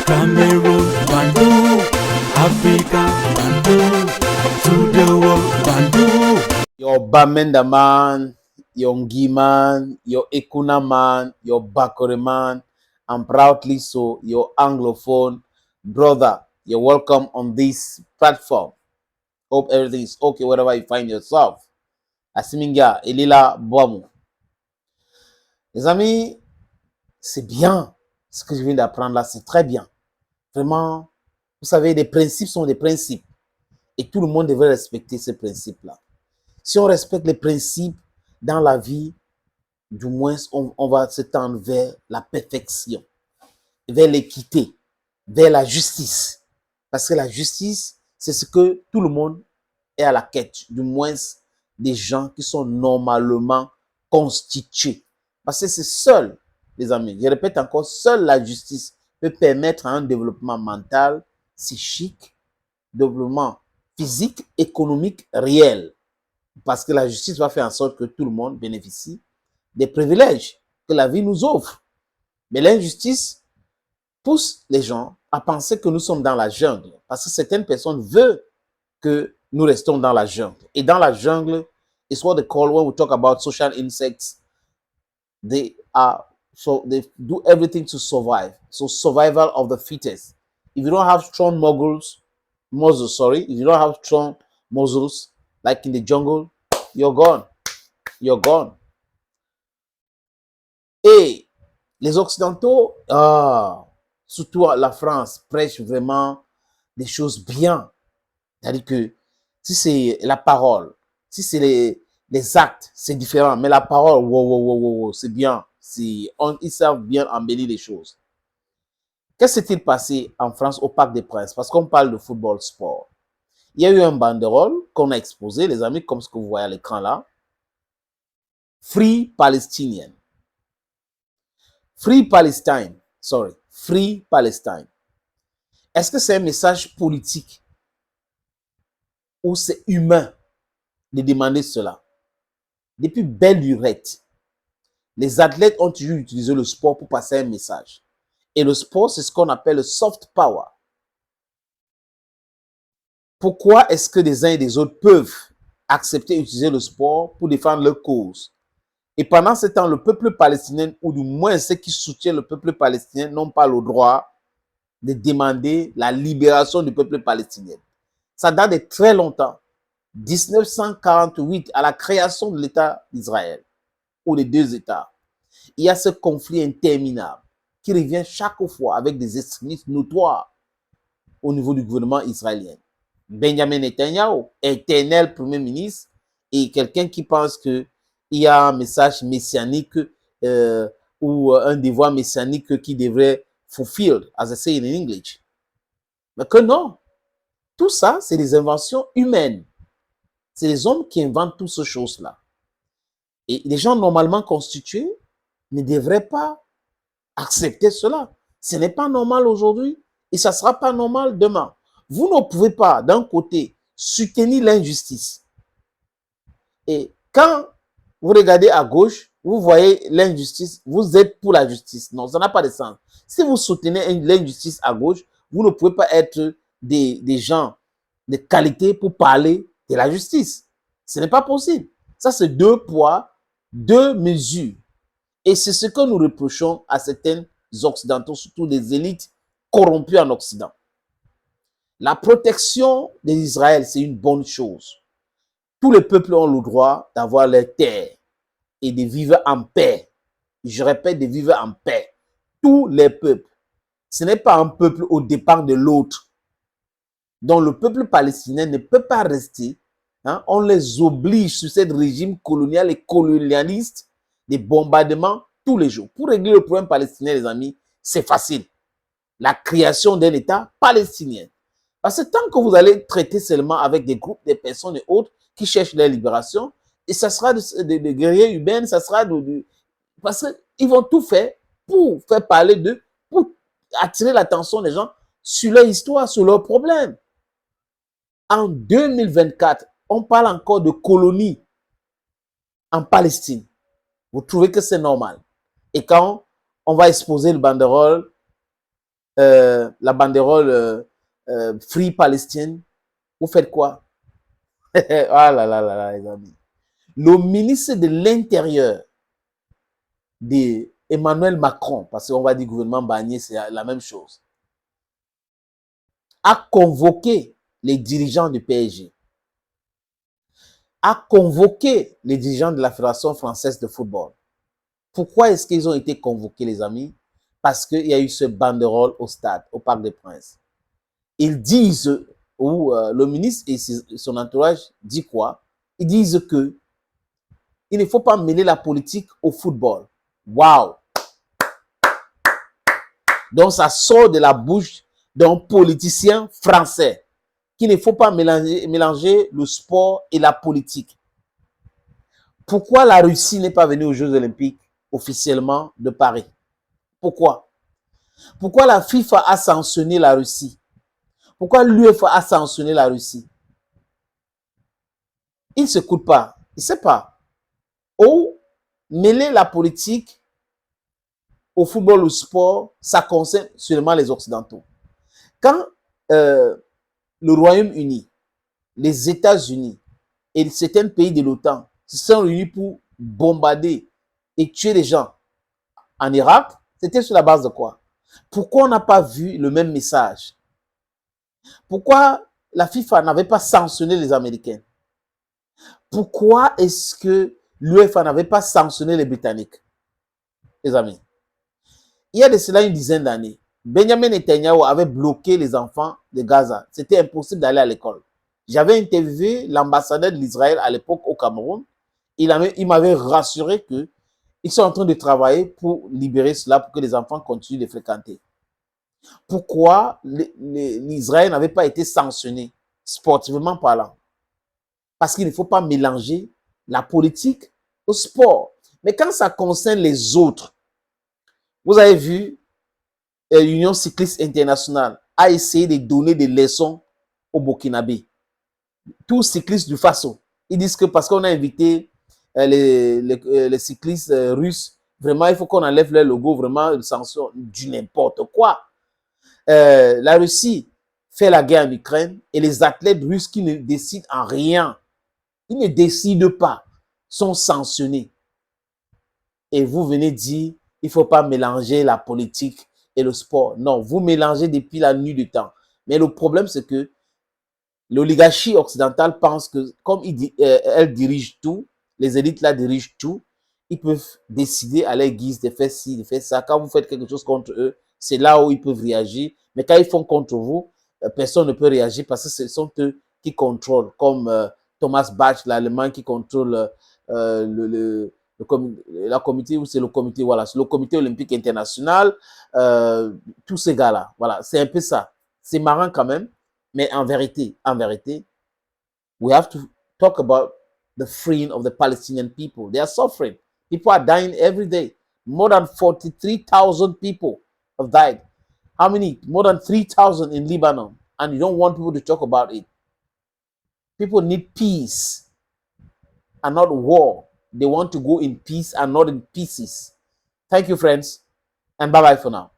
Cameroon, Bandung, Africa, Bandung, to the world, Bandung. Your Bamenda man, your Ngi man, your Ekuna man, your Bakore man, and proudly so, your Anglophone brother. You're welcome on this platform. Hope everything is okay wherever you find yourself. Asiminga, Elila Boamou. Les amis, c'est bien ce que je viens d'apprendre là, c'est très bien. Vraiment, vous savez, les principes sont des principes. Et tout le monde devrait respecter ces principes-là. Si on respecte les principes dans la vie, du moins, on va se tendre vers la perfection, vers l'équité, vers la justice. Parce que la justice, c'est ce que tout le monde est à la quête, du moins des gens qui sont normalement constitués. Parce que c'est seul, les amis, je répète encore, seule la justice peut permettre un développement mental, psychique, développement physique, économique, réel. Parce que la justice va faire en sorte que tout le monde bénéficie des privilèges que la vie nous offre. Mais l'injustice pousse les gens à penser que nous sommes dans la jungle. Parce que certaines personnes veulent que nous restons dans la jungle. Et dans la jungle, it's what they call, when we talk about social insects, they do everything to survive. So survival of the fittest. If you don't have strong muscles, if you don't have strong muscles, like in the jungle, you're gone. You're gone. Et les Occidentaux, surtout la France, prêchent vraiment des choses bien. C'est-à-dire que si c'est la parole, si c'est les actes, c'est différent. Mais la parole, wow, c'est bien. Ils savent bien embellir les choses. Qu'est-ce qui s'est passé en France au Parc des Princes? Parce qu'on parle de football sport. Il y a eu un banderole qu'on a exposé, les amis, comme ce que vous voyez à l'écran là. Free Palestinian. Free Palestine. Sorry. Free Palestine. Est-ce que c'est un message politique ou c'est humain de demander cela? Depuis belle lurette, les athlètes ont toujours utilisé le sport pour passer un message. Et le sport, c'est ce qu'on appelle le soft power. Pourquoi est-ce que des uns et des autres peuvent accepter d'utiliser le sport pour défendre leur cause? Et pendant ce temps, le peuple palestinien, ou du moins ceux qui soutiennent le peuple palestinien, n'ont pas le droit de demander la libération du peuple palestinien. Ça date de très longtemps. 1948, à la création de l'État d'Israël, ou les deux États, il y a ce conflit interminable qui revient chaque fois avec des extrémistes notoires au niveau du gouvernement israélien. Benjamin Netanyahu, éternel premier ministre, et quelqu'un qui pense qu'il y a un message messianique ou un devoir messianique qui devrait fulfilled, as I say in English. Mais que non. Tout ça, c'est des inventions humaines. C'est les hommes qui inventent toutes ces choses-là. Et les gens normalement constitués ne devraient pas accepter cela. Ce n'est pas normal aujourd'hui et ça ne sera pas normal demain. Vous ne pouvez pas, d'un côté, soutenir l'injustice. Et quand vous regardez à gauche, vous voyez l'injustice, vous êtes pour la justice. Non, ça n'a pas de sens. Si vous soutenez l'injustice à gauche, vous ne pouvez pas être des gens de qualité pour parler de la justice. Ce n'est pas possible. Ça, c'est deux poids, deux mesures. Et c'est ce que nous reprochons à certains Occidentaux, surtout les élites corrompues en Occident. La protection d'Israël, c'est une bonne chose. Tous les peuples ont le droit d'avoir leur terre et de vivre en paix. Je répète, de vivre en paix. Tous les peuples. Ce n'est pas un peuple au départ de l'autre. Donc le peuple palestinien ne peut pas rester. On les oblige sur ce régime colonial et colonialiste des bombardements tous les jours. Pour régler le problème palestinien, les amis, c'est facile. La création d'un État palestinien. Parce que tant que vous allez traiter seulement avec des groupes, des personnes et autres qui cherchent leur libération, et ça sera de guerriers urbains, ça sera parce qu'ils vont tout faire pour faire parler d'eux, pour attirer l'attention des gens sur leur histoire, sur leurs problèmes. En 2024, on parle encore de colonies en Palestine. Vous trouvez que c'est normal? Et quand on va exposer le banderole, la banderole Free Palestine, vous faites quoi? Ah là là là là, les amis. Le ministre de l'Intérieur d'Emmanuel Macron, parce qu'on va dire gouvernement Barnier, c'est la même chose, a convoqué les dirigeants du PSG, a convoqué les dirigeants de la Fédération française de football. Pourquoi est-ce qu'ils ont été convoqués, les amis? Parce qu'il y a eu ce banderole au stade, au Parc des Princes. Ils disent, ou le ministre et son entourage dit quoi? Ils disent que il ne faut pas mêler la politique au football. Waouh! Donc ça sort de la bouche d'un politicien français qu'il ne faut pas mélanger le sport et la politique. Pourquoi la Russie n'est pas venue aux Jeux Olympiques officiellement de Paris? Pourquoi? Pourquoi la FIFA a sanctionné la Russie? Pourquoi l'UEFA a sanctionné la Russie? Il ne s'écoute pas. Il ne sait pas. Ou mêler la politique au football, au sport, ça concerne seulement les Occidentaux. Quand le Royaume-Uni, les États-Unis et certains pays de l'OTAN se sont réunis pour bombarder et tuer les gens en Irak, c'était sur la base de quoi? Pourquoi on n'a pas vu le même message? Pourquoi la FIFA n'avait pas sanctionné les Américains? Pourquoi est-ce que l'UEFA n'avait pas sanctionné les Britanniques? Les amis, il y a de cela une dizaine d'années, Benjamin Netanyahu avait bloqué les enfants de Gaza. C'était impossible d'aller à l'école. J'avais interviewé l'ambassadeur de l'Israël à l'époque au Cameroun. Il m'avait rassuré qu'ils sont en train de travailler pour libérer cela, pour que les enfants continuent de fréquenter. Pourquoi l'Israël n'avait pas été sanctionné, sportivement parlant? Parce qu'il ne faut pas mélanger la politique au sport. Mais quand ça concerne les autres, vous avez vu, l'Union cycliste internationale a essayé de donner des leçons au Burkinabé. Tous cyclistes du Faso, ils disent que parce qu'on a invité les cyclistes russes, vraiment, il faut qu'on enlève leur logo, vraiment, une sanction du n'importe quoi. La Russie fait la guerre en Ukraine et les athlètes russes qui ne décident en rien, ils ne décident pas, sont sanctionnés. Et vous venez dire, il ne faut pas mélanger la politique et le sport. Non, vous mélangez depuis la nuit du temps. Mais le problème, c'est que l'oligarchie occidentale pense que comme elle dirige tout, les élites là dirigent tout, ils peuvent décider à leur guise de faire ci, de faire ça. Quand vous faites quelque chose contre eux, c'est là où ils peuvent réagir. Mais quand ils font contre vous, personne ne peut réagir parce que ce sont eux qui contrôlent, comme Thomas Bach, l'Allemand qui contrôle la comité, ou c'est le comité, voilà, c'est le comité olympique international, tous ces gars-là. Voilà, c'est un peu ça. C'est marrant quand même, mais en vérité, we have to talk about the freeing of the Palestinian people. They are suffering. People are dying every day. More than 43,000 people have died. How many? More than 3,000 in Lebanon. And you don't want people to talk about it. People need peace and not war. They want to go in peace and not in pieces. Thank you, friends, and bye-bye for now.